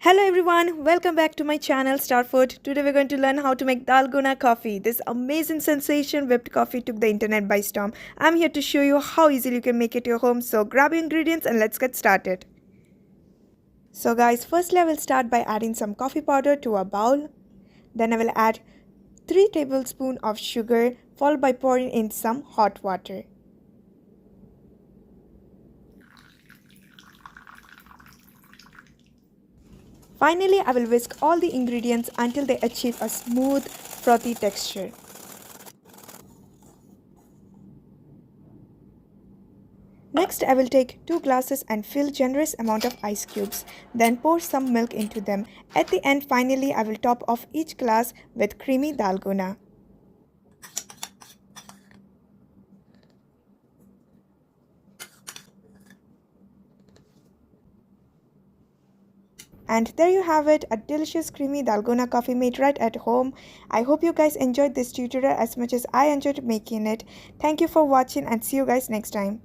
Hello everyone, welcome back to my channel Starfood. Today we're going to learn how to make Dalgona coffee. This amazing sensation whipped coffee took the internet by storm. I'm here to show you how easily you can make it at your home. So grab your ingredients and let's get started. So guys, firstly I will start by adding some coffee powder to a bowl. Then I will add 3 tablespoons of sugar followed by pouring in some hot water. Finally, I will whisk all the ingredients until they achieve a smooth, frothy texture. Next, I will take 2 glasses and fill generous amount of ice cubes. Then pour some milk into them. At the end, finally, I will top off each glass with creamy dalgona. And there you have it, a delicious creamy Dalgona coffee made right at home. I hope you guys enjoyed this tutorial as much as I enjoyed making it. Thank you for watching and see you guys next time.